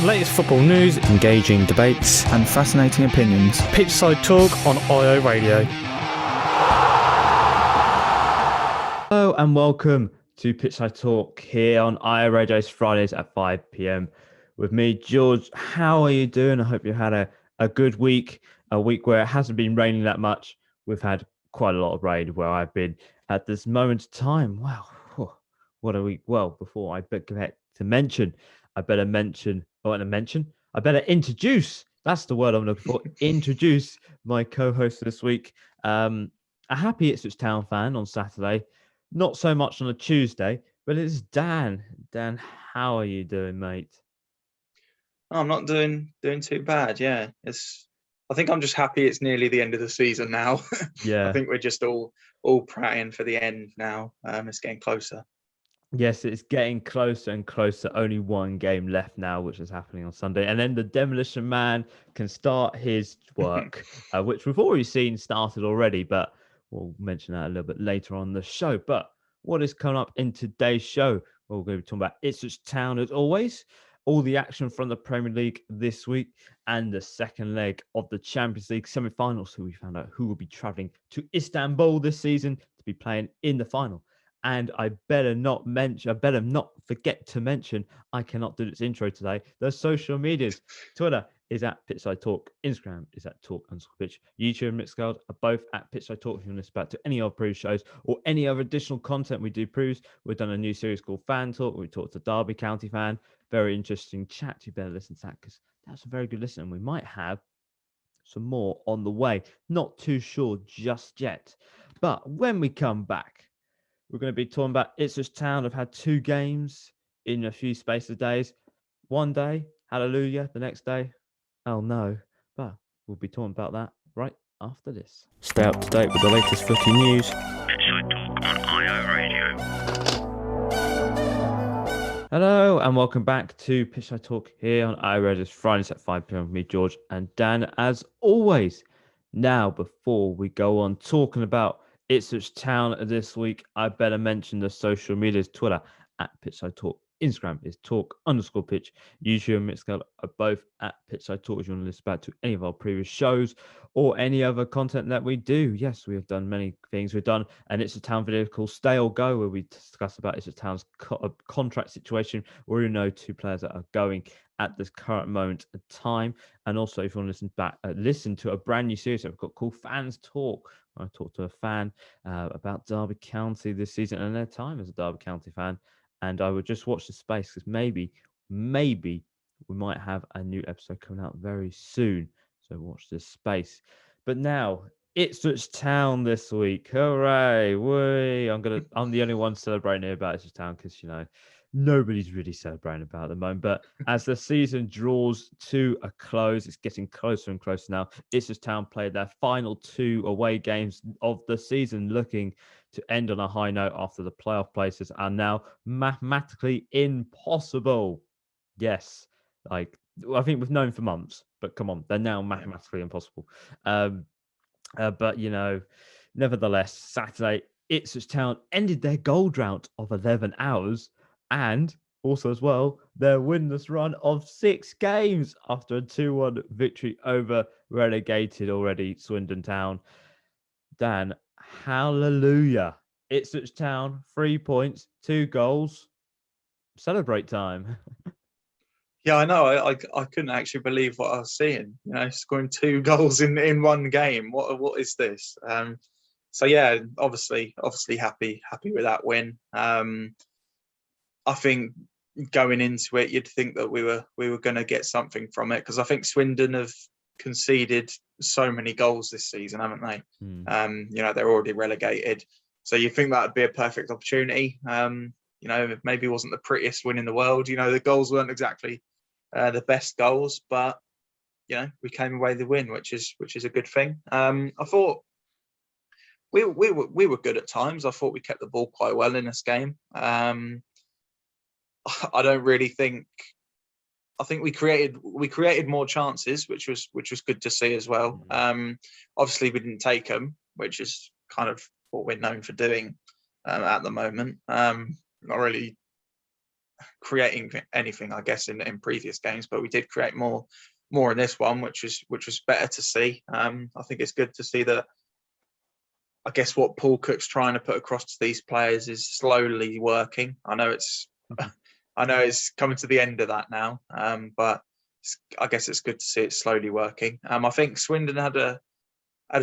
Latest football news, engaging debates, and fascinating opinions. Pitchside Talk on IO Radio. Hello and welcome to Pitchside Talk here on IO Radio's Fridays at 5 p.m. with me, George. How are you doing? I hope you had a good week, a week where it hasn't been raining that much. We've had quite a lot of rain where I've been at this moment of time. Wow, what a week. Well, before I get to mention, I better introduce. That's the word I'm looking for. Introduce my co-host this week. A happy Ipswich Town fan on Saturday. Not so much on a Tuesday, but it's Dan. Dan, how are you doing, mate? I'm not doing too bad. Yeah, I think I'm just happy it's nearly the end of the season now. Yeah. I think we're just all praying for the end now. It's getting closer. Yes, it's getting closer and closer. Only one game left now, which is happening on Sunday. And then the Demolition Man can start his work, which we've already seen started already, but we'll mention that a little bit later on the show. But what is coming up in today's show? Well, we're going to be talking about Ipswich Town as always, all the action from the Premier League this week, and the second leg of the Champions League semi-finals. So we found out who will be travelling to Istanbul this season to be playing in the final. And I better not forget to mention, I cannot do this intro today, the social medias. Twitter is at Pitchside Talk. Instagram is at Talk_Pitch. YouTube and Mixcloud are both at Pitchside Talk. If you want to listen back to any other previous shows or any other additional content we do proves, we've done a new series called Fan Talk. We talked to Derby County fan. Very interesting chat. You better listen to that because that's a very good listen. And we might have some more on the way. Not too sure just yet. But when we come back, we're going to be talking about Ipswich Town. Have had 2 games in a few space of days. One day, hallelujah. The next day, oh no. But we'll be talking about that right after this. Stay up to date with the latest footy news. Pitchside Talk on IO Radio. Hello and welcome back to Pitchside Talk here on IO Radio's Fridays at 5 p.m. with me, George and Dan, as always. Now, before we go on talking about Ipswich Town this week, I better mention the social medias. Twitter at Pitchside Talk. Instagram is Talk_Pitch. YouTube and Mixcloud are both at Pitchside Talk. If you want to listen back to any of our previous shows or any other content that we do. Yes, we have done many things. We've done an Ipswich Town video called Stay or Go, where we discuss about Ipswich Town's contract situation, where we know 2 players that are going at this current moment of time. And also, if you want to listen to a brand new series that we've got called Fans Talk, I talked to a fan about Derby County this season and their time as a Derby County fan. And I would just watch the space because maybe we might have a new episode coming out very soon. So watch this space. But now, Ipswich Town this week. Hooray! I'm the only one celebrating here about Ipswich Town because, nobody's really celebrating about it at the moment. But as the season draws to a close, it's getting closer and closer now. Ipswich Town played their final 2 away games of the season, looking to end on a high note after the playoff places are now mathematically impossible. Yes, I think we've known for months, but come on, they're now mathematically impossible. But nevertheless, Saturday, Ipswich Town ended their goal drought of 11 hours. And also as well, their winless run of 6 games after a 2-1 victory over relegated already Swindon Town. Dan, hallelujah. Ipswich Town, 3 points, 2 goals. Celebrate time. Yeah, I know. I couldn't actually believe what I was seeing. Scoring 2 goals in one game. What is this? So yeah, obviously happy with that win. I think going into it, you'd think that we were going to get something from it because I think Swindon have conceded so many goals this season, haven't they? They're already relegated, so you think that would be a perfect opportunity. Maybe it wasn't the prettiest win in the world. The goals weren't exactly the best goals, but we came away with the win, which is a good thing. I thought we were good at times. I thought we kept the ball quite well in this game. I don't really think. I think we created more chances, which was good to see as well. Obviously, we didn't take them, which is kind of what we're known for doing at the moment. Not really creating anything, I guess, in previous games, but we did create more in this one, which was better to see. I think it's good to see that. I guess what Paul Cook's trying to put across to these players is slowly working. I know it's coming to the end of that now, but I guess it's good to see it slowly working. I think Swindon had a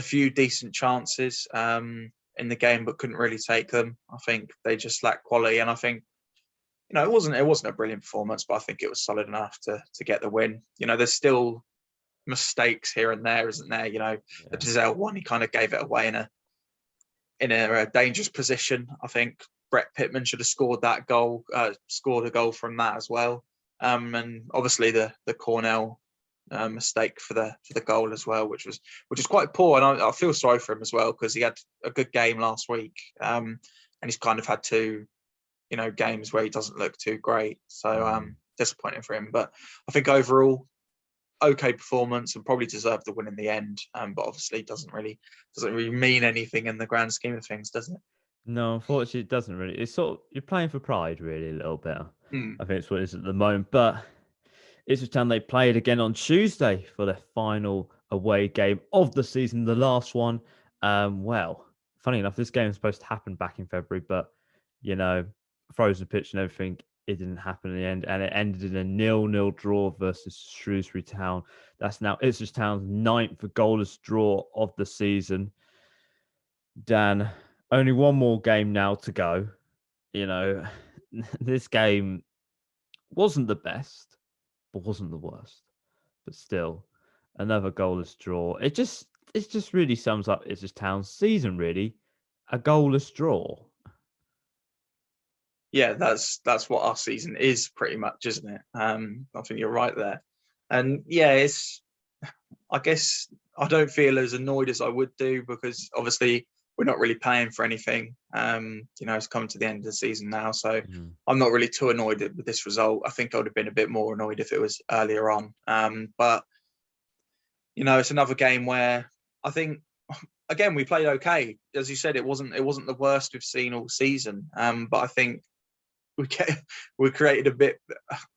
few decent chances in the game, but couldn't really take them. I think they just lacked quality, and I think it wasn't a brilliant performance, but I think it was solid enough to get the win. There's still mistakes here and there, isn't there? The Giselle one, he kind of gave it away in a dangerous position. I think Brett Pittman should have scored that goal, scored a goal from that as well. And obviously the Cornell mistake for the goal as well, which was quite poor. And I feel sorry for him as well, because he had a good game last week, and he's kind of had two, games where he doesn't look too great. So disappointing for him. But I think overall, okay performance, and probably deserved the win in the end. But obviously doesn't really mean anything in the grand scheme of things, does it? No, unfortunately, it doesn't really. It's sort of, you're playing for pride, really, a little bit. I think it's what it is at the moment. But Ipswich Town, they played again on Tuesday for their final away game of the season, the last one. Well, funny enough, this game was supposed to happen back in February, but frozen pitch and everything, it didn't happen in the end, and it ended in a 0-0 draw versus Shrewsbury Town. That's now Ipswich Town's 9th goalless draw of the season. Dan, only one more game now to go. This game wasn't the best, but wasn't the worst. But still, another goalless draw. It just really sums up Ipswich Town's season, really. A goalless draw. Yeah, that's what our season is pretty much, isn't it? I think you're right there. And yeah, I guess I don't feel as annoyed as I would do, because obviously we're not really paying for anything. It's coming to the end of the season now, so I'm not really too annoyed with this result. I think I would have been a bit more annoyed if it was earlier on. But it's another game where I think, again, we played okay. As you said, it wasn't the worst we've seen all season. But I think we created a bit.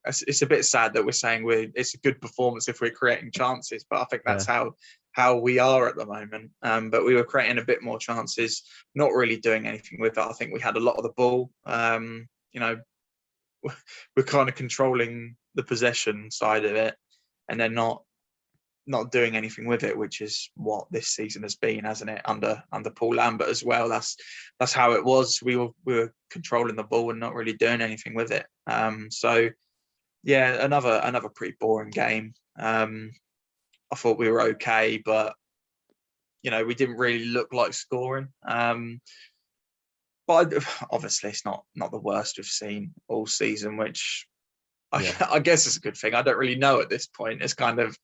It's a bit sad that we're saying it's a good performance if we're creating chances, but I think that's how we are at the moment. But we were creating a bit more chances, not really doing anything with it. I think we had a lot of the ball. We're kind of controlling the possession side of it, and then not doing anything with it, which is what this season has been, hasn't it? Under Paul Lambert as well. That's how it was. We were controlling the ball and not really doing anything with it. So yeah, another pretty boring game. I thought we were okay, but we didn't really look like scoring. But obviously it's not the worst we've seen all season, which I guess is a good thing. I don't really know at this point. It's kind of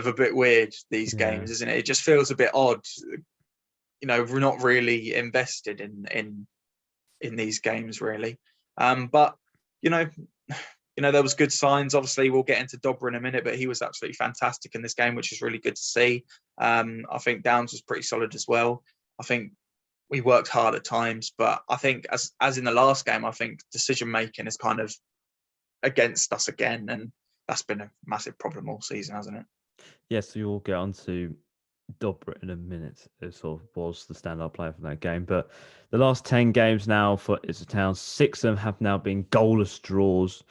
a bit weird, these games, isn't it? It just feels a bit odd. We're not really invested in these games, really. But there was good signs. Obviously, we'll get into Dobra in a minute, but he was absolutely fantastic in this game, which is really good to see. I think Downs was pretty solid as well. I think we worked hard at times, but I think as in the last game, I think decision making is kind of against us again, and that's been a massive problem all season, hasn't it? Yes, so you'll get on to Dobra in a minute. It sort of was the standout player from that game. But the last 10 games now for Ipswich Town, 6 of them have now been goalless draws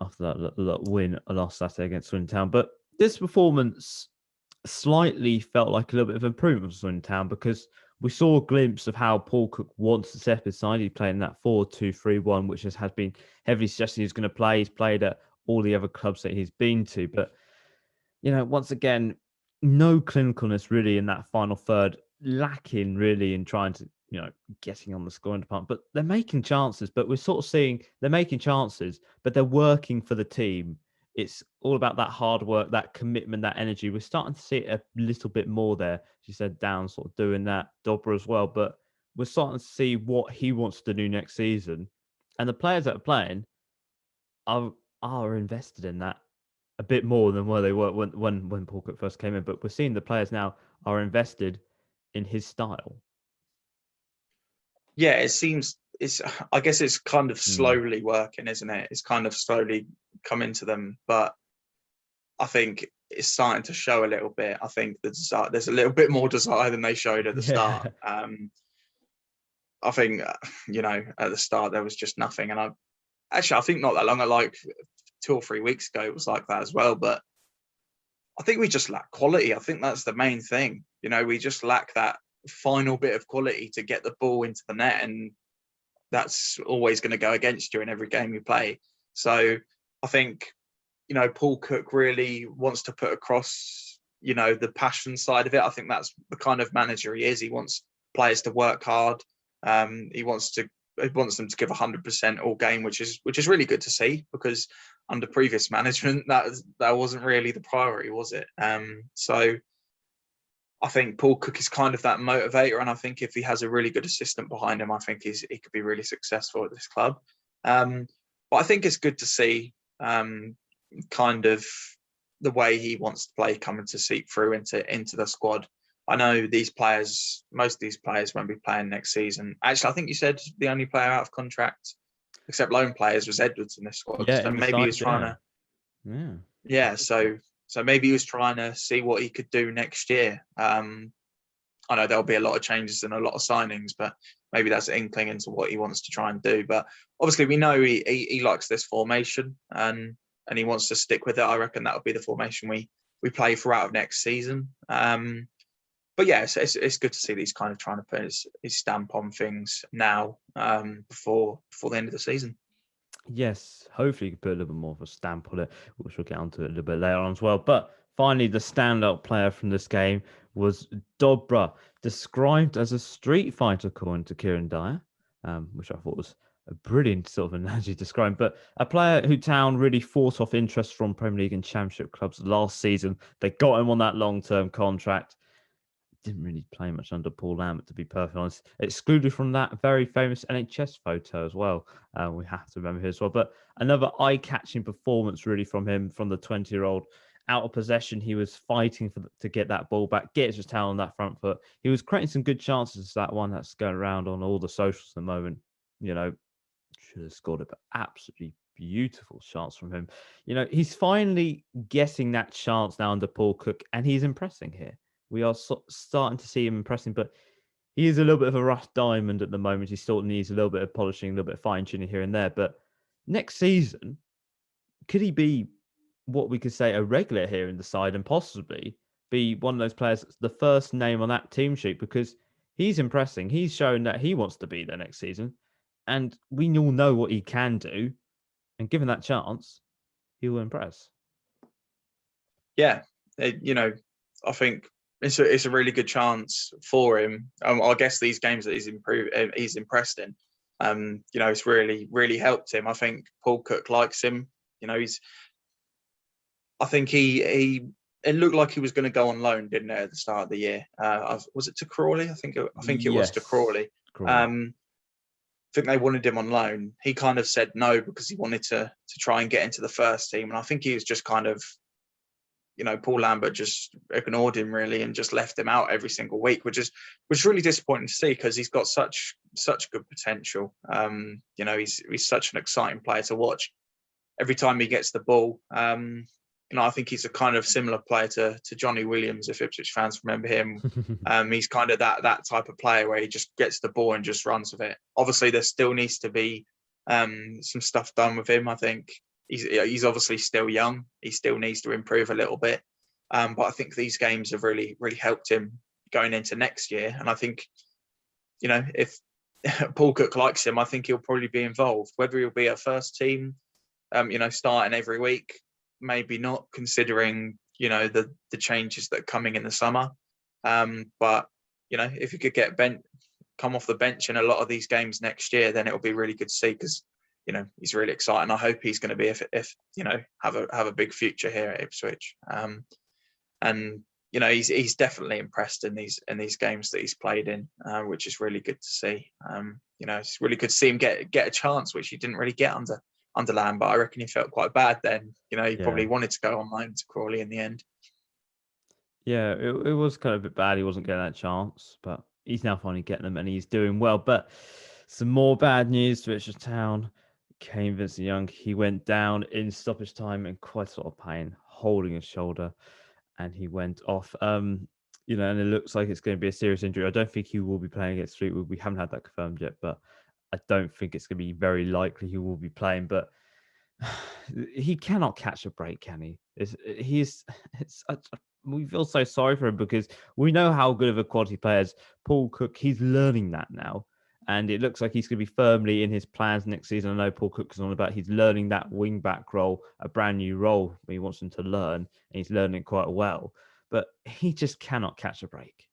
after that win last Saturday against Swindon Town. But this performance slightly felt like a little bit of improvement for Swindon Town, because we saw a glimpse of how Paul Cook wants to set up his side. He played in that 4-2-3-1, which has been heavily suggested he's going to play. He's played at all the other clubs that he's been to. But once again, no clinicalness really in that final third, lacking really in trying to, getting on the scoring department. But they're making chances, but we're sort of seeing they're making chances, but they're working for the team. It's all about that hard work, that commitment, that energy. We're starting to see it a little bit more there. As you said, Down sort of doing that, Dobra as well. But we're starting to see what he wants to do next season. And the players that are playing are invested in that a bit more than where they were when Paul Cook first came in. But we're seeing the players now are invested in his style. Yeah, it seems it's I guess it's kind of Mm. slowly working, isn't it? It's kind of slowly coming to them, but I think it's starting to show a little bit. I think there's a little bit more desire than they showed at the start. I think at the start there was just nothing, and I think not that long, like 2 or 3 weeks ago, it was like that as well. But I think we just lack quality. I think that's the main thing. We just lack that final bit of quality to get the ball into the net, and that's always going to go against you in every game you play. So I think, Paul Cook really wants to put across, the passion side of it. I think that's the kind of manager he is. He wants players to work hard. He wants them to give 100% all game, which is really good to see, because under previous management, that wasn't really the priority, was it? So I think Paul Cook is kind of that motivator, and I think if he has a really good assistant behind him, I think he could be really successful at this club. But I think it's good to see kind of the way he wants to play coming to seep through into the squad. I know most of these players won't be playing next season. Actually, I think you said the only player out of contract, except loan players, was Edwards in this squad. Yeah, So maybe he was trying to. Yeah, so maybe he was trying to see what he could do next year. I know there'll be a lot of changes and a lot of signings, but maybe that's an inkling into what he wants to try and do. But obviously, we know he likes this formation, and he wants to stick with it. I reckon that'll be the formation we play throughout of next season. But yeah, it's good to see that he's kind of trying to put his stamp on things now, before the end of the season. Yes, hopefully you can put a little bit more of a stamp on it, which we'll get onto it a little bit later on as well. But finally, the standout player from this game was Dobra, described as a street fighter according to Kieran Dyer, which I thought was a brilliant sort of analogy to describe. But a player who Town really fought off interest from Premier League and Championship clubs last season. They got him on that long-term contract. Didn't really play much under Paul Lambert, to be perfectly honest. Excluded from that very famous NHS photo as well. We have to remember here as well. But another eye-catching performance really from him, from the 20-year-old. Out of possession, he was fighting to get that ball back, get Ipswich Town on that front foot. He was creating some good chances. That one that's going around on all the socials at the moment. Should have scored it, but absolutely beautiful chance from him. He's finally getting that chance now under Paul Cook, and he's impressing here. We are starting to see him impressing, but he is a little bit of a rough diamond at the moment. He still needs a little bit of polishing, a little bit of fine-tuning here and there. But next season, could he be what we could say a regular here in the side, and possibly be one of those players that's the first name on that team sheet, because he's impressing. He's shown that he wants to be there next season, and we all know what he can do. And given that chance, he will impress. Yeah, I think it's a really good chance for him. I guess these games that he's impressed in, it's really helped him. I think Paul Cook likes him. I think it looked like he was going to go on loan, didn't it, at the start of the year? Was it to Crawley? I think it was to Crawley. I think they wanted him on loan. He kind of said no because he wanted to try and get into the first team, and I think he was just kind of, Paul Lambert just ignored him really and just left him out every single week, which is really disappointing to see, because he's got such good potential. He's such an exciting player to watch. Every time he gets the ball, I think he's a kind of similar player to Johnny Williams, if Ipswich fans remember him. He's kind of that type of player where he just gets the ball and just runs with it. Obviously, there still needs to be some stuff done with him. I think he's obviously still young. He still needs to improve a little bit. But I think these games have really helped him going into next year. And I think, if Paul Cook likes him, I think he'll probably be involved. Whether he'll be a first team, starting every week, maybe not, considering the changes that are coming in the summer. But if he could come off the bench in a lot of these games next year, then it'll be really good to see, because he's really exciting. I hope he's going to be if have a big future here at Ipswich. And he's definitely impressed in these games that he's played in, which is really good to see. It's really good to see him get a chance, which he didn't really get under Lambert. I reckon he felt quite bad then. He probably wanted to go on loan to Crawley in the end. Yeah, it was kind of a bit bad. He wasn't getting that chance, but he's now finally getting them, and he's doing well. But Some more bad news for Ipswich Town. Kane Vincent-Young, he went down in stoppage time in quite a lot of pain, holding his shoulder, and he went off. And it looks like it's going to be a serious injury. I don't think he will be playing against Fleetwood. We haven't had that confirmed yet, but I don't think it's going to be very likely he will be playing. But he cannot catch a break, can he? We feel so sorry for him because we know how good of a quality player is Paul Cook. He's learning that now. And it looks like he's going to be firmly in his plans next season. I know Paul Cook is on about he's learning that wing back role, a brand new role he wants him to learn, and he's learning it quite well. But he just cannot catch a break.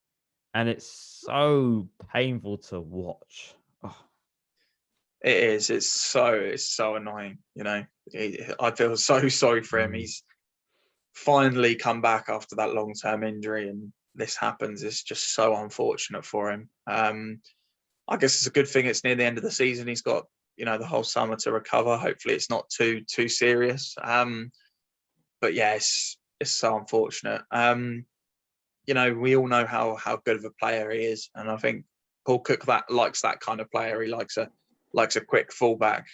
And it's so painful to watch. Oh. It is. It's so annoying. I feel so sorry for him. He's finally come back after that long-term injury, and this happens. It's just so unfortunate for him. I guess it's a good thing it's near the end of the season. He's got, the whole summer to recover. Hopefully it's not too serious. But yeah, it's so unfortunate. We all know how good of a player he is. And I think Paul Cook likes that kind of player. He likes a quick fullback,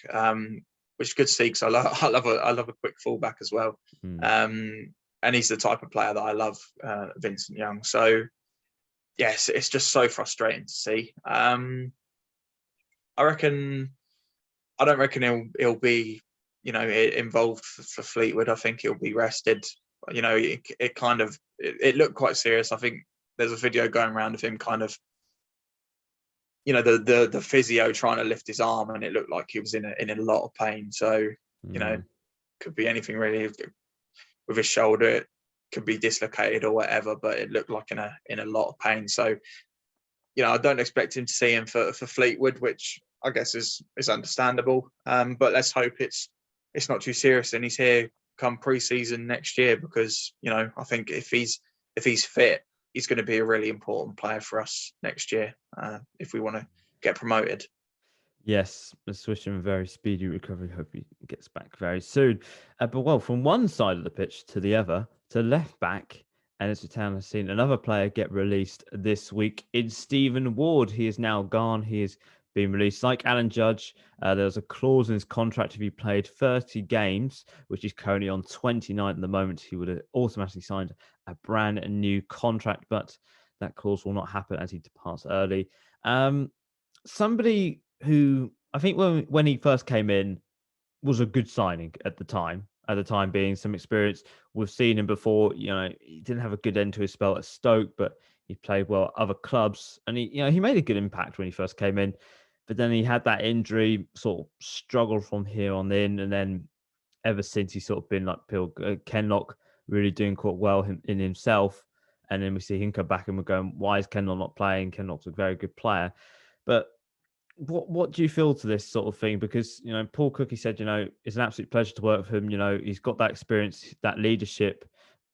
which is good to see because I love a quick fullback as well. And he's the type of player that I love, Vincent-Young. So yes, it's just so frustrating to see. I don't reckon he'll be, involved for Fleetwood. I think he'll be rested. It looked quite serious. I think there's a video going around of him kind of, the physio trying to lift his arm, and it looked like he was in a lot of pain. So, could be anything really with his shoulder. It could be dislocated or whatever, but it looked like in a lot of pain. So, I don't expect him to see him for Fleetwood, which I guess is understandable. But let's hope it's not too serious and he's here come pre-season next year, because I think if he's fit, he's going to be a really important player for us next year if we want to get promoted. Yes, let's wish him a very speedy recovery. Hope he gets back very soon. But from one side of the pitch to the other, to left back, and Ipswich Town has seen another player get released this week in Stephen Ward. He is now gone. He is being released. Like Alan Judge, there's a clause in his contract if he played 30 games, which is currently on 29 at the moment, he would have automatically signed a brand new contract, but that clause will not happen as he departs early. Somebody who I think when he first came in was a good signing at the time being some experience. We've seen him before. He didn't have a good end to his spell at Stoke, but he played well at other clubs, and he made a good impact when he first came in. But then he had that injury, sort of struggled from here on in, and then ever since he's sort of been like Kenlock really doing quite well in himself. And then we see him come back and we're going, why is Kenlock not playing? Kenlock's a very good player. But what do you feel to this sort of thing? Because, Paul Cook, he said, it's an absolute pleasure to work with him. He's got that experience, that leadership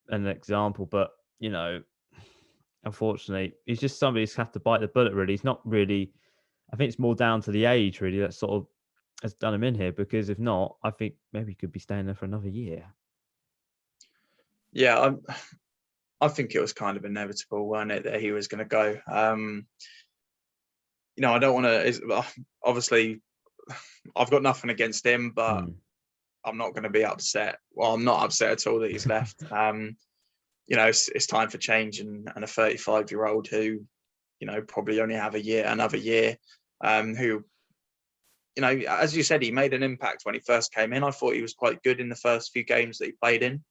and an example. But, unfortunately, he's just somebody who's had to bite the bullet, really. He's not really, I think it's more down to the age, really, that sort of has done him in here. Because if not, I think maybe he could be staying there for another year. Yeah, I think it was kind of inevitable, wasn't it, that he was going to go. I don't want to, obviously, I've got nothing against him, but I'm not going to be upset. Well, I'm not upset at all that he's left. It's time for change, and a 35-year-old who, probably only have another year, who, as you said, he made an impact when he first came in. I thought he was quite good in the first few games that he played in.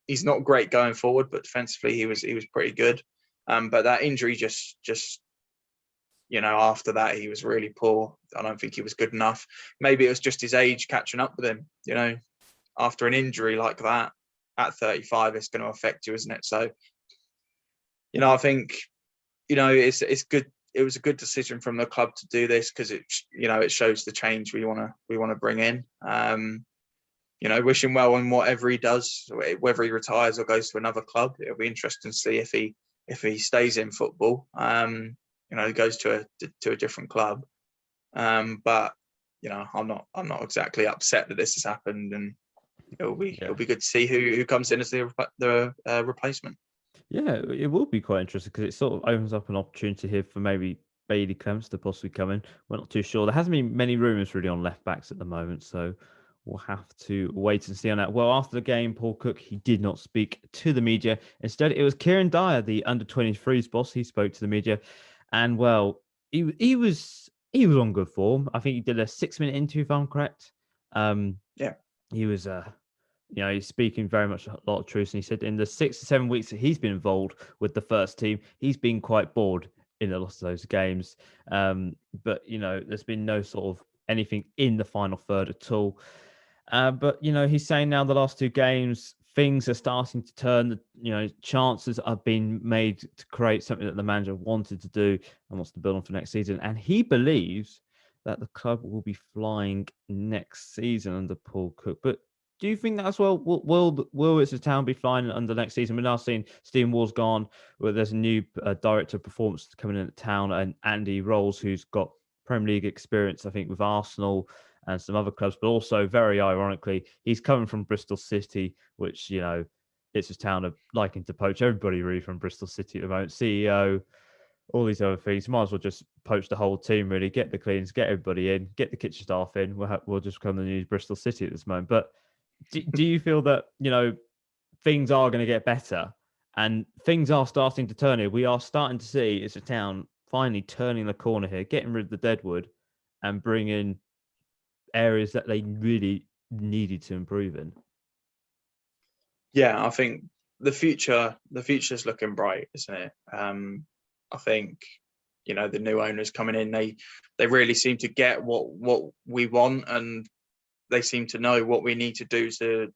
He's not great going forward, but defensively he was pretty good. But that injury just after that he was really poor. I don't think he was good enough. Maybe it was just his age catching up with him. After an injury like that at 35, it's going to affect you, isn't it? So, I think, it's good. It was a good decision from the club to do this because it shows the change we want to bring in. Wish him well in whatever he does, whether he retires or goes to another club. It'll be interesting to see if he stays in football. He goes to a different club. But I'm not exactly upset that this has happened, and it'll be good to see who comes in as the replacement. Yeah, it will be quite interesting because it sort of opens up an opportunity here for maybe Bailey Clements to possibly come in. We're not too sure. There hasn't been many rumours really on left backs at the moment, so we'll have to wait and see on that. Well, after the game, Paul Cook, he did not speak to the media. Instead, it was Kieran Dyer, the under-23s boss. He spoke to the media, and well, he was on good form. I think he did a 6-minute interview, if I'm correct. Yeah. He was he's speaking very much a lot of truth. And he said in the 6 to 7 weeks that he's been involved with the first team, he's been quite bored in a lot of those games. But there's been no sort of anything in the final third at all. But he's saying now the last 2 games, things are starting to turn. Chances are being made to create something that the manager wanted to do and wants to build on for next season. And he believes that the club will be flying next season under Paul Cook. But do you think that as well? Will Ipswich Town be flying under next season? We're now seeing Stephen Wall's gone. Well, there's a new director of performance coming in at Town, and Andy Rolls, who's got Premier League experience, I think, with Arsenal and some other clubs. But also, very ironically, he's coming from Bristol City, which Ipswich Town are liking to poach everybody really from Bristol City at the moment. CEO, all these other things. Might as well just poach the whole team, really. Get the cleans, get everybody in, get the kitchen staff in. We'll just become the new Bristol City at this moment. But do you feel that, things are going to get better and things are starting to turn here? We are starting to see it's a town finally turning the corner here, getting rid of the deadwood and bringing areas that they really needed to improve in. Yeah, I think the future's looking bright, isn't it? I think the new owners coming in, they really seem to get what we want, and they seem to know what we need to do to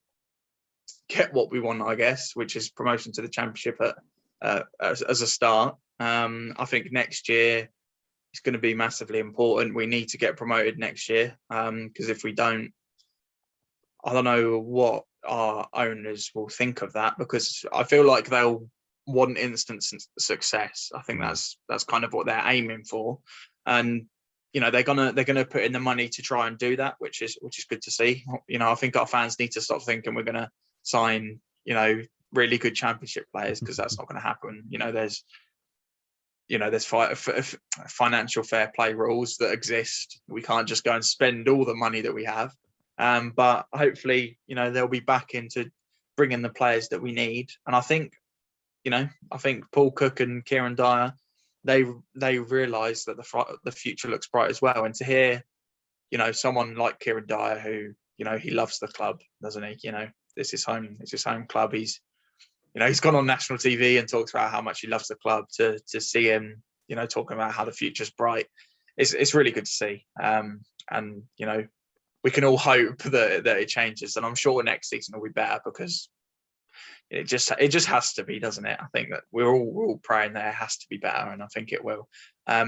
get what we want, I guess, which is promotion to the Championship as a start. I think next year is going to be massively important. We need to get promoted next year, because if we don't, I don't know what our owners will think of that, because I feel like they'll want instant success. I think that's kind of what they're aiming for, and they're gonna put in the money to try and do that, which is good to see. I think our fans need to stop thinking we're gonna sign really good Championship players, because that's not going to happen. There's financial fair play rules that exist. We can't just go and spend all the money that we have. But hopefully, they'll be back into bringing the players that we need. And I think Paul Cook and Kieran Dyer, they realise that the future looks bright as well. And to hear, someone like Kieran Dyer, who he loves the club, doesn't he? This is home. It's his home club. He's gone on national TV and talks about how much he loves the club. To see him, talking about how the future's bright, it's really good to see. And we can all hope that it changes, and I'm sure next season will be better, because it just has to be, doesn't it? I think that we're all praying that it has to be better, and I think it will. I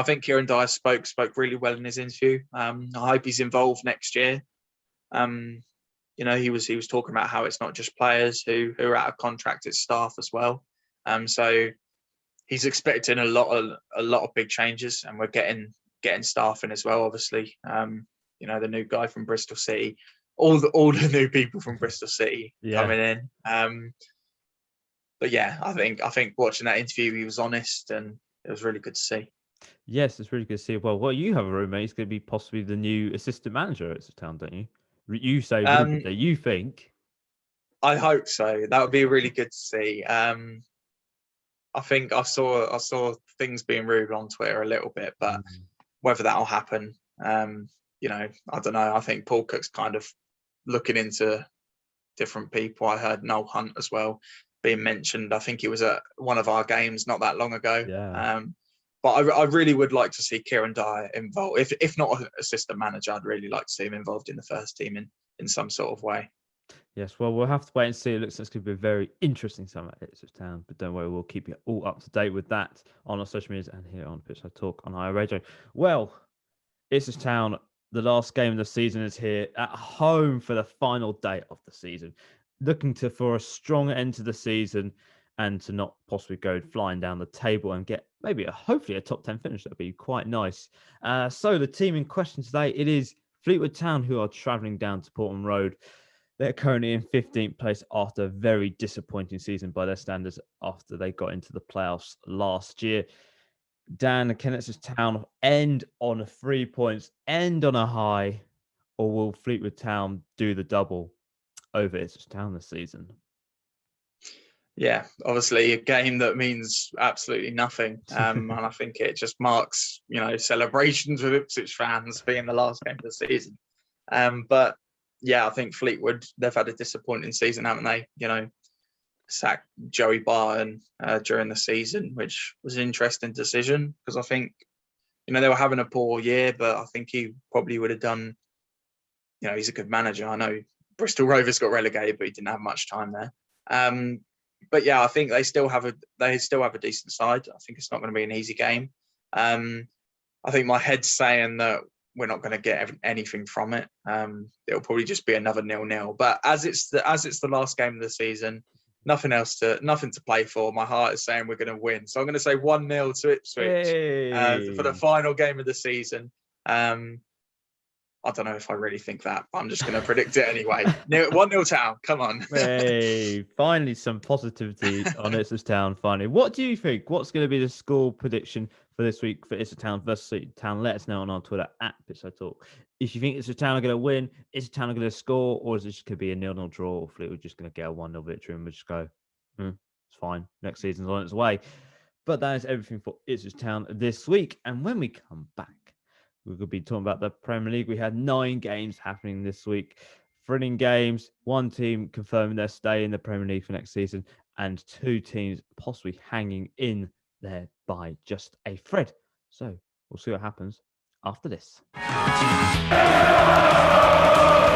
think Kieran Dyer spoke really well in his interview. I hope he's involved next year. He was talking about how it's not just players who are out of contract, it's staff as well. So he's expecting a lot of big changes, and we're getting staff in as well, obviously. The new guy from Bristol City, all the new people from Bristol City coming in. But yeah, I think watching that interview, he was honest, and it was really good to see. Yes, it's really good to see. Well, you have a roommate. He's going to be possibly the new assistant manager at the town, don't you? You say that you think. I hope so. That would be really good to see. I think I saw things being rumored on Twitter a little bit, but whether that'll happen, I don't know. I think Paul Cook's kind of looking into different people. I heard Noel Hunt as well being mentioned. I think he was at one of our games not that long ago. Yeah. But I really would like to see Kieran Dyer involved. If not an assistant manager, I'd really like to see him involved in the first team in some sort of way. Yes, well, we'll have to wait and see. It looks like it's going to be a very interesting summer at Ipswich Town. But don't worry, we'll keep you all up to date with that on our social media and here on Pitchside Talk on IO Radio. Well, Ipswich Town, the last game of the season is here, at home for the final day of the season. Looking for a strong end to the season and to not possibly go flying down the table and get maybe hopefully a top 10 finish. That'd be quite nice. So the team in question today, it is Fleetwood Town, who are travelling down to Portman Road. They're currently in 15th place after a very disappointing season by their standards after they got into the playoffs last year. Dan, can Ipswich Town end on 3 points, end on a high, or will Fleetwood Town do the double over Ipswich Town this season? Yeah, obviously a game that means absolutely nothing. And I think it just marks, celebrations with Ipswich fans being the last game of the season. But yeah, I think Fleetwood, they've had a disappointing season, haven't they? Sacked Joey Barton during the season, which was an interesting decision because I think, they were having a poor year, but I think he probably would have done, he's a good manager. I know Bristol Rovers got relegated, but he didn't have much time there. But yeah, I think they still have a decent side. I think it's not going to be an easy game. I think my head's saying that we're not going to get anything from it. It'll probably just be another 0-0. But as it's the last game of the season, nothing to play for. My heart is saying we're going to win. So I'm going to say 1-0 to Ipswich for the final game of the season. I don't know if I really think that, but I'm just going to predict it anyway. 1-0 Town. Come on. Hey, finally some positivity on Ipswich Town. Finally, what do you think? What's going to be the score prediction for this week for Ipswich Town versus Fleetwood Town? Let us know on our Twitter at Ipswich Talk. If you think Ipswich Town are going to win, Ipswich Town are going to score, or is it just going to be a 0-0 draw, or Fleetwood just going to get a 1-0 victory and we'll just go, it's fine. Next season's on its way. But that is everything for Ipswich Town this week. And when we come back, we're going to be talking about the Premier League. We had 9 games happening this week. Thrilling games. One team confirming their stay in the Premier League for next season, and 2 teams possibly hanging in there by just a thread. So we'll see what happens after this.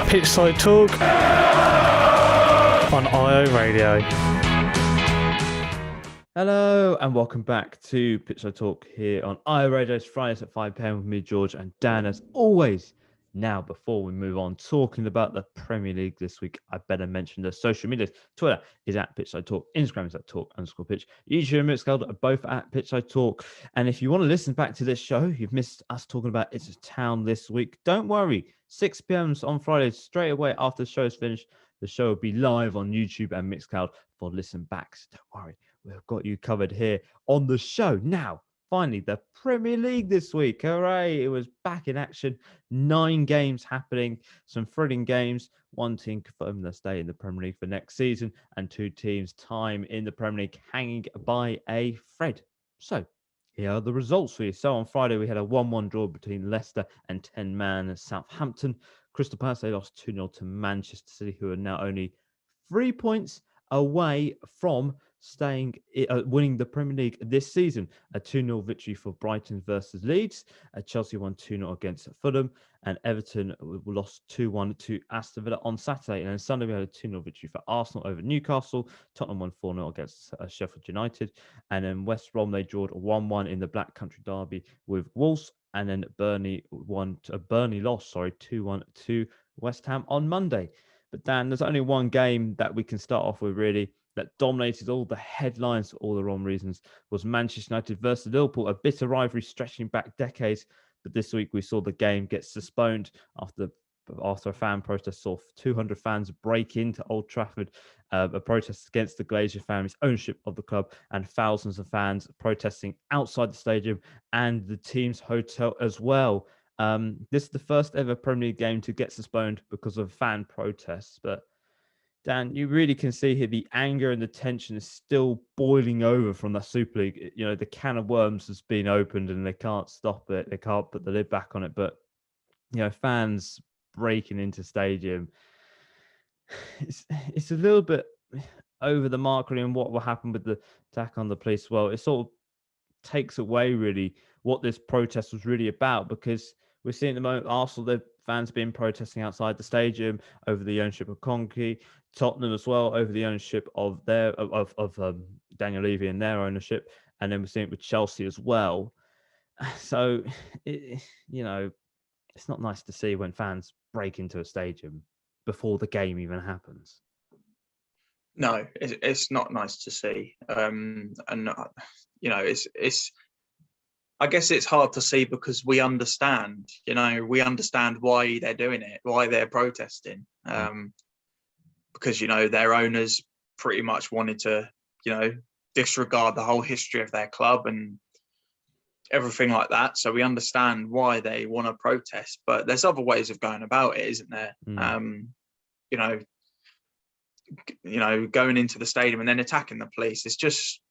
Pitchside Talk on IO Radio. Hello and welcome back to Pitchside Talk here on iRadio. It's Fridays at 5 p.m. with me, George, and Dan, as always. Now, before we move on, talking about the Premier League this week, I better mention the social medias. Twitter is at Pitchside Talk. Instagram is at Talk_Pitch. YouTube and Mixcloud are both at Pitchside Talk. And if you want to listen back to this show, you've missed us talking about Ipswich Town this week, don't worry. 6 p.m. on Friday, straight away after the show is finished, the show will be live on YouTube and Mixcloud for listen backs. Don't worry. We've got you covered here on the show. Now, finally, the Premier League this week. Hooray. It was back in action. 9 games happening. Some thrilling games. One team confirming their stay in the Premier League for next season, and 2 teams' time in the Premier League hanging by a thread. So, here are the results for you. So, on Friday, we had a 1-1 draw between Leicester and 10-man Southampton. Crystal Palace, they lost 2-0 to Manchester City, who are now only 3 points away from winning the Premier League this season. A 2-0 victory for Brighton versus Leeds. Chelsea won 2-0 against Fulham, and Everton lost 2-1 to Aston Villa on Saturday. And then Sunday we had a 2-0 victory for Arsenal over Newcastle. Tottenham won 4-0 against Sheffield United, and then West Brom, they drawed 1-1 in the Black Country Derby with Wolves, and then Burnley lost 2-1 to West Ham on Monday. But Dan, there's only one game that we can start off with really that dominated all the headlines for all the wrong reasons, was Manchester United versus Liverpool, a bitter rivalry stretching back decades. But this week we saw the game get postponed after a fan protest saw 200 fans break into Old Trafford, a protest against the Glazer family's ownership of the club, and thousands of fans protesting outside the stadium and the team's hotel as well. This is the first ever Premier League game to get postponed because of fan protests. But Dan, you really can see here the anger and the tension is still boiling over from the Super League. You know, the can of worms has been opened and they can't stop it. They can't put the lid back on it. But, fans breaking into stadium, it's a little bit over the mark really, and what will happen with the attack on the police. Well, it sort of takes away really what this protest was really about, because we're seeing at the moment Arsenal, the fans been protesting outside the stadium over the ownership of Kroenke, Tottenham as well over the ownership of Daniel Levy and their ownership, and then we're seeing it with Chelsea as well. So it's not nice to see when fans break into a stadium before the game even happens. No, it's not nice to see, it's. I guess it's hard to see because we understand why they're doing it, why they're protesting. because, their owners pretty much wanted to, disregard the whole history of their club and everything like that. So we understand why they want to protest, but there's other ways of going about it, isn't there? Going into the stadium and then attacking the police. It's just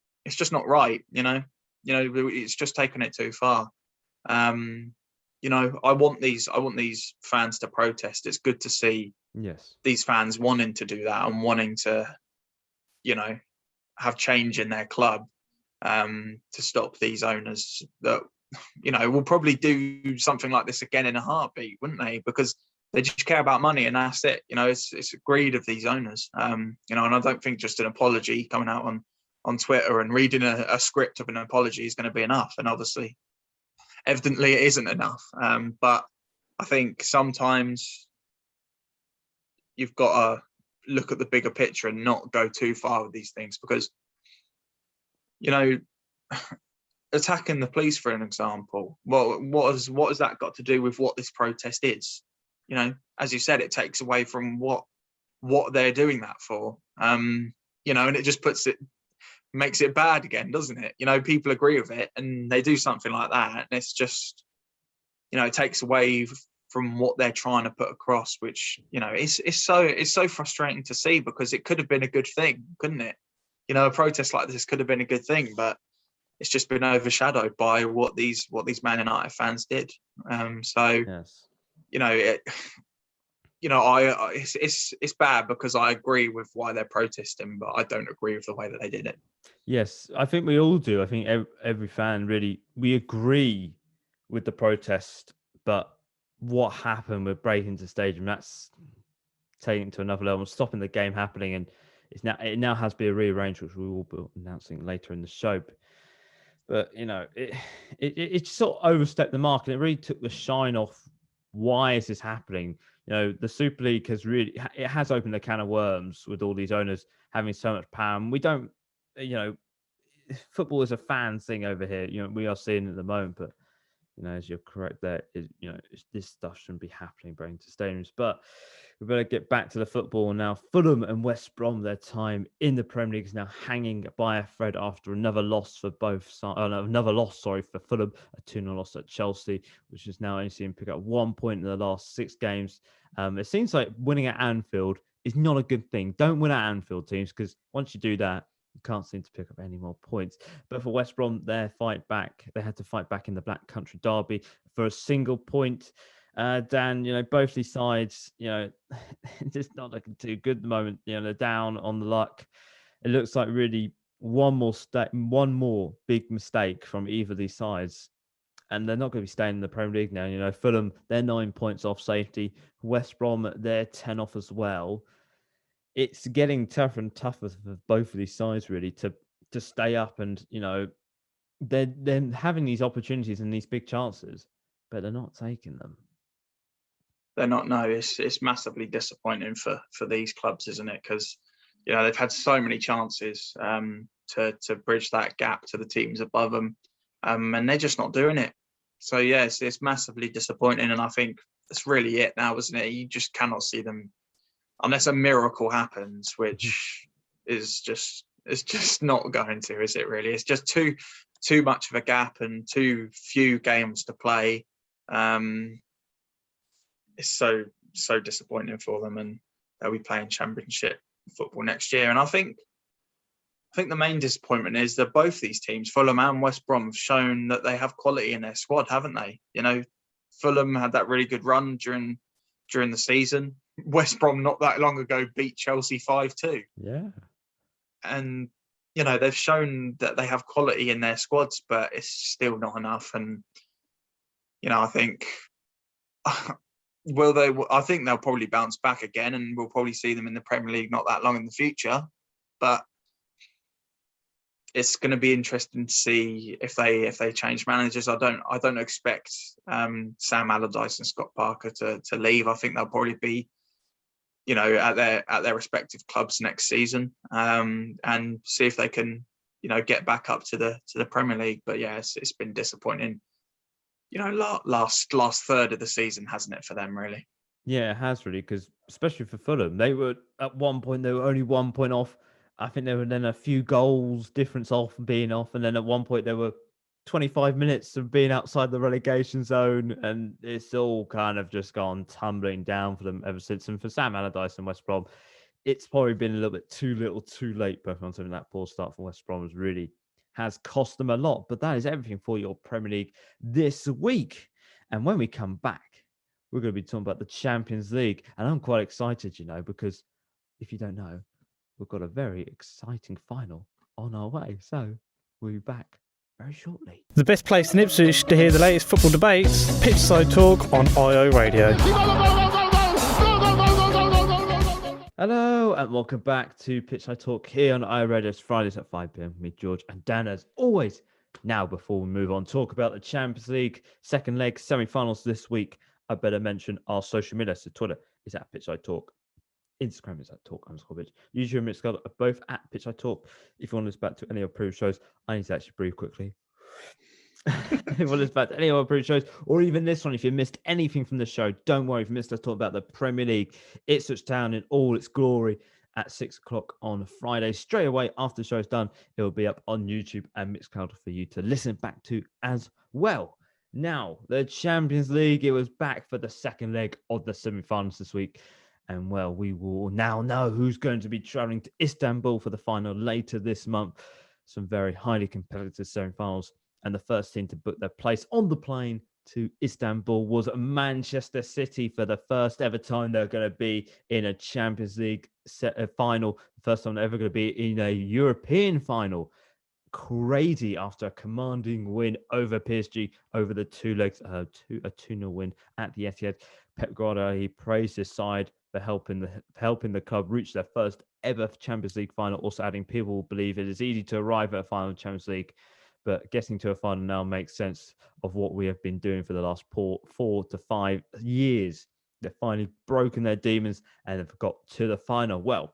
not right. It's just taking it too far. I want these fans to protest. It's good to see these fans wanting to do that and wanting to, have change in their club, to stop these owners that, will probably do something like this again in a heartbeat, wouldn't they? Because they just care about money and that's it. It's a greed of these owners. And I don't think just an apology coming out on Twitter and reading a script of an apology is going to be enough. And obviously, evidently it isn't enough. But I think sometimes you've got to look at the bigger picture and not go too far with these things, because, attacking the police, for an example, well, what has that got to do with what this protest is? As you said, it takes away from what they're doing that for. And it just makes it bad again, doesn't it? People agree with it and they do something like that, and it's just, it takes away from what they're trying to put across, which, it's so frustrating to see, because it could have been a good thing, couldn't it? A protest like this could have been a good thing, but it's just been overshadowed by what these Man United fans did. Yes. It's bad, because I agree with why they're protesting, but I don't agree with the way that they did it. Yes, I think we all do. I think every fan really, we agree with the protest, but what happened with breaking into the stadium, that's taking it to another level, stopping the game happening, and it now has to be rearranged, which we will be announcing later in the show. But it sort of overstepped the mark, and it really took the shine off. Why is this happening? The Super League has opened a can of worms with all these owners having so much power. And we don't, football is a fan thing over here. We are seeing it at the moment, but as you're correct there, this stuff shouldn't be happening, breaking to stadiums. But we better get back to the football now. Fulham and West Brom, their time in the Premier League is now hanging by a thread after another loss for both sides. For Fulham, a 2-0 loss at Chelsea, which is now only seen pick up 1 point in the last 6 games. It seems like winning at Anfield is not a good thing. Don't win at Anfield, teams, because once you do that, you can't seem to pick up any more points. But for West Brom, they had to fight back in the Black Country Derby for a single point. Dan, both these sides, just not looking too good at the moment. They're down on the luck. It looks like really one more big mistake from either of these sides, and they're not going to be staying in the Premier League now. Fulham, they're 9 points off safety. West Brom, they're 10 off as well. It's getting tougher and tougher for both of these sides, really, to stay up. And, they're having these opportunities and these big chances, but they're not taking them. They're not, no. It's massively disappointing for these clubs, isn't it? Because, they've had so many chances to bridge that gap to the teams above them, and they're just not doing it. So, yes, it's massively disappointing. And I think that's really it now, isn't it? You just cannot see them unless a miracle happens, which is just not going to, is it really? It's just too much of a gap and too few games to play. It's so disappointing for them, and they'll be playing Championship football next year. And I think the main disappointment is that both these teams, Fulham and West Brom, have shown that they have quality in their squad, haven't they? Fulham had that really good run during the season. West Brom not that long ago beat Chelsea 5-2. Yeah. And, they've shown that they have quality in their squads, but it's still not enough. And, I think, I think they'll probably bounce back again, and we'll probably see them in the Premier League not that long in the future. But it's going to be interesting to see if they change managers. I don't expect Sam Allardyce and Scott Parker to leave. I think they'll probably be, at their respective clubs next season, and see if they can, get back up to the Premier League. But yeah, it's been disappointing. Last third of the season, hasn't it, for them, really? Yeah, it has really, because especially for Fulham, they were at one point they were only 1 point off. I think they were then a few goals difference off and being off, and then at one point they were 25 minutes of being outside the relegation zone, and it's all kind of just gone tumbling down for them ever since. And for Sam Allardyce and West Brom, it's probably been a little bit too little, too late. Both on something that poor start from West Brom has cost them a lot. But that is everything for your Premier League this week. And when we come back, we're going to be talking about the Champions League. And I'm quite excited, because if you don't know, we've got a very exciting final on our way. So we'll be back very shortly. The best place in Ipswich to hear the latest football debates, Pitchside Talk on IO Radio. Hello and welcome back to Pitchside Talk here on IO Radio. It's Fridays at 5 p.m. with me, George, and Dan, as always. Now, before we move on, talk about the Champions League second leg semi-finals this week. I better mention our social media. So Twitter is at Pitchside Talk. Instagram is at talk_pitch. YouTube and Mixcloud are both at Pitchside Talk. If you want to listen back to any of our previous shows, I need to actually breathe quickly. If you want to listen back to any of our previous shows, or even this one, if you missed anything from the show, don't worry. If you missed us talk about the Premier League, Ipswich Town in all its glory at 6 o'clock on Friday. Straight away after the show's done, it will be up on YouTube and Mixcloud for you to listen back to as well. Now, the Champions League, it was back for the second leg of the semi-finals this week. And, well, we will now know who's going to be travelling to Istanbul for the final later this month. Some very highly competitive semi-finals. And the first team to book their place on the plane to Istanbul was Manchester City for the first ever time they're going to be in a Champions League final. The first time they're ever going to be in a European final. Crazy after a commanding win over PSG over the two legs, a 2-0 win at the Etihad. Pep Guardiola, he praised his side for helping the club reach their first ever Champions League final. Also adding, people believe it is easy to arrive at a final Champions League, but getting to a final now makes sense of what we have been doing for the last 4 to 5 years. They've finally broken their demons and have got to the final. Well,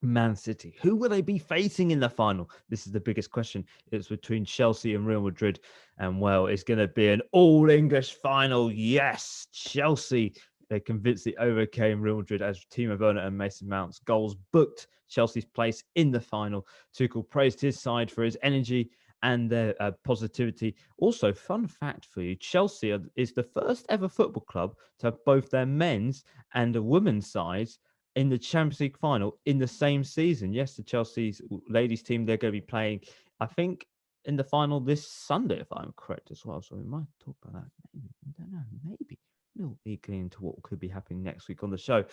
Man City, who will they be facing in the final? This is the biggest question. It's between Chelsea and Real Madrid. And, well, it's going to be an all-English final. Yes, Chelsea. They convincingly overcame Real Madrid as Timo Werner and Mason Mount's goals booked Chelsea's place in the final. Tuchel praised his side for his energy and their positivity. Also, fun fact for you, Chelsea is the first ever football club to have both their men's and a women's sides in the Champions League final in the same season. Yes, the Chelsea's ladies team, they're going to be playing, I think, in the final this Sunday, if I'm correct as well. So we might talk about that. Maybe, I don't know, maybe. A little eagerly into what could be happening next week on the show.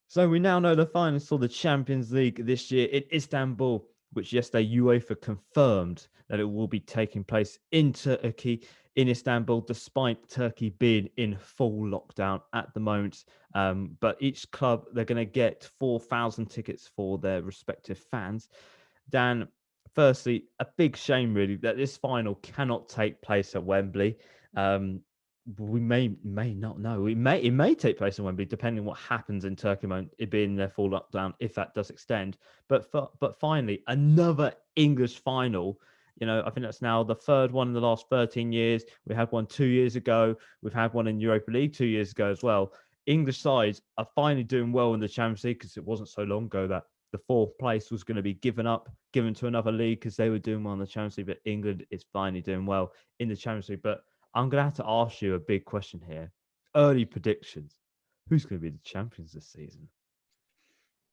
So we now know the finals for the Champions League this year in Istanbul, which yesterday UEFA confirmed that it will be taking place in Turkey, in Istanbul, despite Turkey being in full lockdown at the moment. But each club, they're going to get 4,000 tickets for their respective fans. Dan, firstly, a big shame really that this final cannot take place at Wembley. We may not know. It may take place in Wembley, depending on what happens in Turkey, it being their full lockdown, if that does extend. But finally, another English final. I think that's now the third one in the last 13 years. We had one 2 years ago. We've had one in Europa League 2 years ago as well. English sides are finally doing well in the Champions League, because it wasn't so long ago that the fourth place was going to be given to another league because they were doing well in the Champions League. But England is finally doing well in the Champions League. But I'm going to have to ask you a big question here. Early predictions. Who's going to be the champions this season?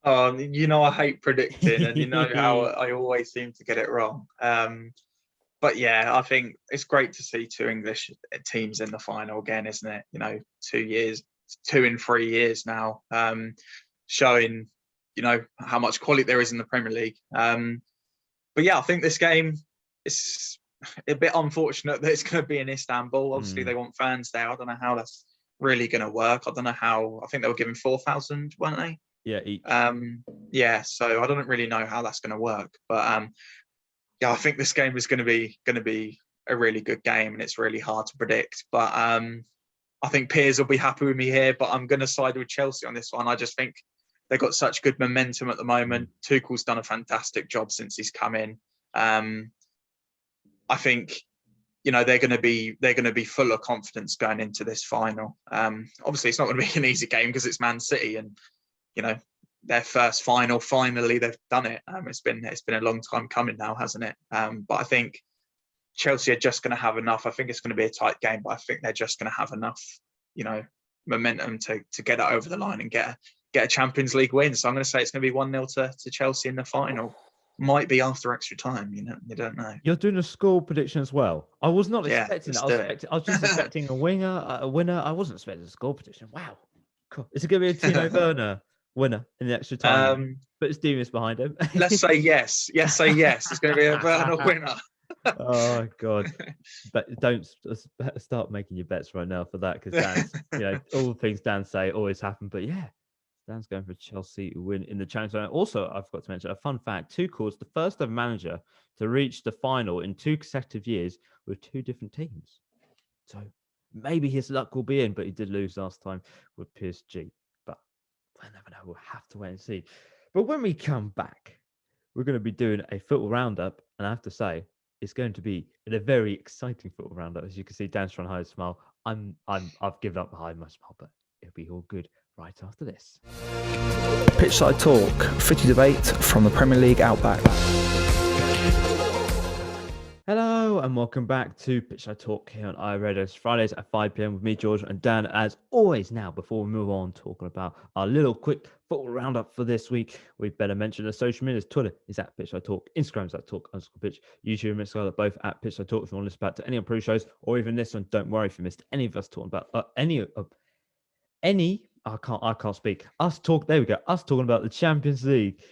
I hate predicting, and how I always seem to get it wrong. But yeah, I think it's great to see two English teams in the final again, isn't it? 2 in 3 years now, showing, how much quality there is in the Premier League. But yeah, I think this game is a bit unfortunate that it's going to be in Istanbul. Obviously, they want fans there. I don't know how that's really going to work. I don't know how. I think they were given 4,000, weren't they? Yeah, each. So I don't really know how that's going to work. But yeah, I think this game is going to be a really good game, and it's really hard to predict. But I think Piers will be happy with me here. But I'm going to side with Chelsea on this one. I just think they've got such good momentum at the moment. Tuchel's done a fantastic job since he's come in. I think they're going to be full of confidence going into this final. Obviously, it's not going to be an easy game because it's Man City, and their first final. Finally, they've done it. It's been a long time coming now, hasn't it? But I think Chelsea are just going to have enough. I think it's going to be a tight game, but I think they're just going to have enough, momentum to get it over the line and get a Champions League win. So I'm going to say it's going to be 1-0 to Chelsea in the final. Might be after extra time. You don't know. You're doing a score prediction as well. I was not Yeah, expecting let's that. I was just expecting a winner. I wasn't expecting a score prediction. Wow. Cool. Is it going to be a Timo Werner winner in the extra time? But it's Demas behind him. Let's say yes. Yes, say yes. It's going to be a Werner winner. Oh God! But don't start making your bets right now for that, because Dan's, all the things Dan say always happen. But yeah, Dan's going for Chelsea win in the Champions League. Also, I forgot to mention a fun fact: Tuchel's the first ever manager to reach the final in 2 consecutive years with 2 different teams. So maybe his luck will be in, but he did lose last time with PSG. But we'll never know. We'll have to wait and see. But when we come back, we're going to be doing a football roundup, and I have to say, it's going to be in a very exciting football roundup. As you can see, Dan's trying to hide a smile. I've given up behind my smile, but it'll be all good right after this. Pitchside Talk, footy debate from the Premier League Outback. Hello and welcome back to Pitchside Talk here on iRadio. It's Fridays at 5 p.m. with me, George, and Dan, as always. Now, before we move on talking about our little quick football roundup for this week, we better mention the social medias. Twitter is at Pitchside Talk, Instagram is at Talk_Pitch, YouTube and Mixcloud are both at Pitchside Talk. If you want to listen back to any of the pre-shows or even this one, don't worry if you missed any of us talking about I can't speak. Us talking about the Champions League,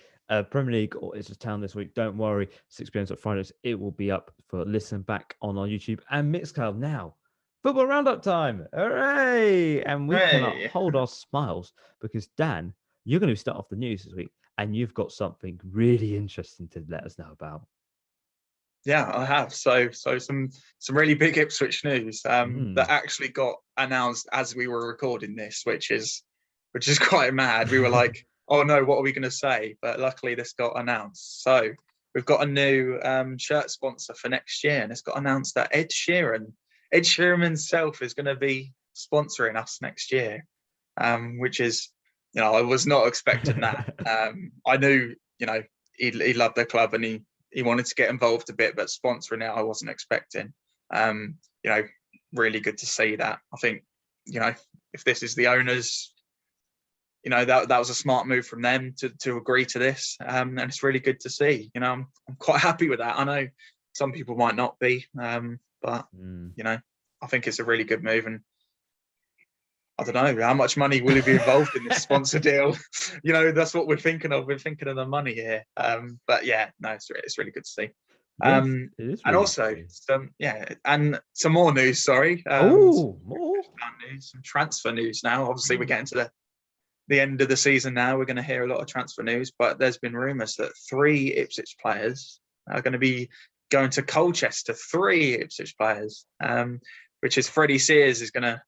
Premier League, or Ipswich Town this week. Don't worry, 6 p.m. on Fridays. It will be up for listen back on our YouTube and Mixcloud now. Football roundup time! Hooray! And we cannot hold our smiles because Dan, you're going to start off the news this week, and you've got something really interesting to let us know about. Yeah, I have. So some really big Ipswich news that actually got announced as we were recording this, which is quite mad. We were like, oh no, what are we going to say? But luckily this got announced. So we've got a new shirt sponsor for next year, and it's got announced that Ed Sheeran himself is going to be sponsoring us next year, which is, I was not expecting that. I knew, he loved the club and he wanted to get involved a bit, but sponsoring it, I wasn't expecting. Really good to see that. I think, if this is the owners, that was a smart move from them to agree to this. And it's really good to see. I'm quite happy with that. I know some people might not be, but I think it's a really good move. And I don't know how much money will be involved in this sponsor deal. That's what we're thinking of. We're thinking of the money here. But yeah, no, it's really good to see. It is and really also and some more news. Sorry. More news, some transfer news now. Obviously, we're getting to the end of the season now. We're going to hear a lot of transfer news, but there's been rumours that 3 Ipswich players are going to be going to Colchester. 3 Ipswich players, which is Freddie Sears is going to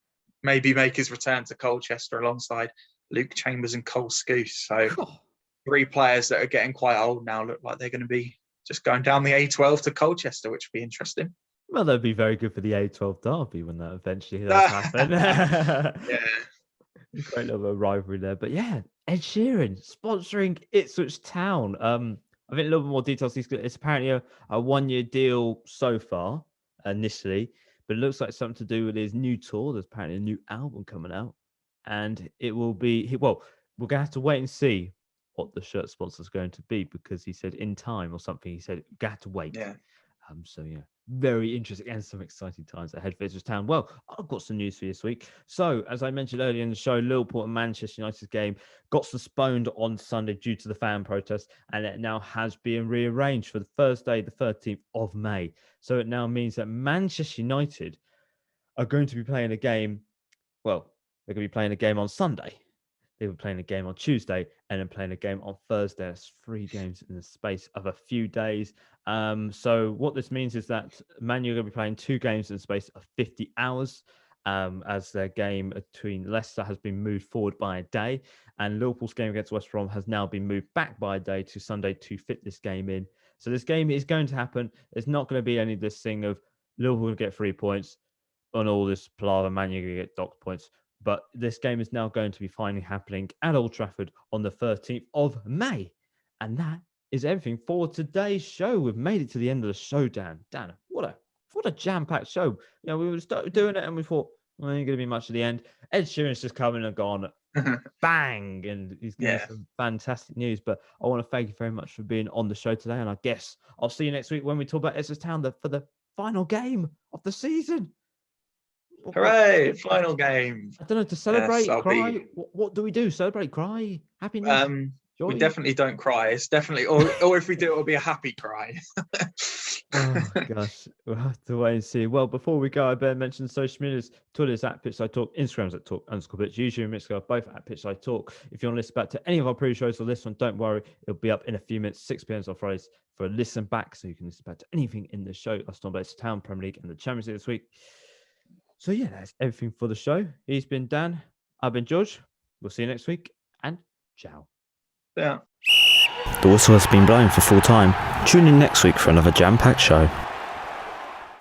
maybe make his return to Colchester alongside Luke Chambers and Cole Scouse. So 3 players that are getting quite old now look like they're going to be just going down the A12 to Colchester, which would be interesting. Well, that'd be very good for the A12 derby when that eventually does happen. Yeah. Great little rivalry there. But yeah, Ed Sheeran sponsoring Ipswich Town. I think a little bit more details. It's apparently a 1-year deal so far, initially, but it looks like something to do with his new tour. There's apparently a new album coming out, and it will be, well, we're going to have to wait and see what the shirt sponsor is going to be, because he said in time or something. He said, "Got have to wait." Yeah. So yeah, very interesting and some exciting times ahead for Ipswich Town. Well, I've got some news for you this week. So, as I mentioned earlier in the show, Liverpool and Manchester United's game got postponed on Sunday due to the fan protest, and it now has been rearranged for the Thursday, the 13th of May. So it now means that Manchester United are going to be playing a game. Well, they're going to be playing a game on Sunday. They were playing a game on Tuesday and then playing a game on Thursday. That's 3 games in the space of a few days. So what this means is that Man U are going to be playing 2 games in the space of 50 hours, as their game between Leicester has been moved forward by a day, and Liverpool's game against West Brom has now been moved back by a day to Sunday to fit this game in. So this game is going to happen. There's not going to be any of this thing of Liverpool will get 3 points on all this palaver. Man, you're going to get docked points. But this game is now going to be finally happening at Old Trafford on the 13th of May. And that is everything for today's show. We've made it to the end of the show, Dan. Dan, what a jam-packed show. You know, we were started doing it and we thought, well, ain't going to be much at the end. Ed Sheeran's just coming and gone, bang, and he's giving us some fantastic news. But I want to thank you very much for being on the show today. And I guess I'll see you next week when we talk about Ipswich Town for the final game of the season. Hooray! Final game. I don't know, to celebrate, Yes, cry. What do we do? Celebrate, cry, happiness. We definitely don't cry. It's definitely, or if we do, it'll be a happy cry. Oh gosh, we'll have to wait and see. Well, before we go, I better mention social medias. Twitter is at Pitchside Talk, Instagram's at Talk_Pitch, YouTube and Mixer both at Pitchside Talk. If you want to listen back to any of our previous shows or this one, don't worry, it'll be up in a few minutes, 6 p.m. on Fridays for a listen back, so you can listen back to anything in the show. Us talking about Ipswich Town, Premier League, and the Champions League this week. So yeah, that's everything for the show. He's been Dan, I've been George. We'll see you next week, and ciao. Yeah. The whistle has been blown for full time. Tune in next week for another jam-packed show.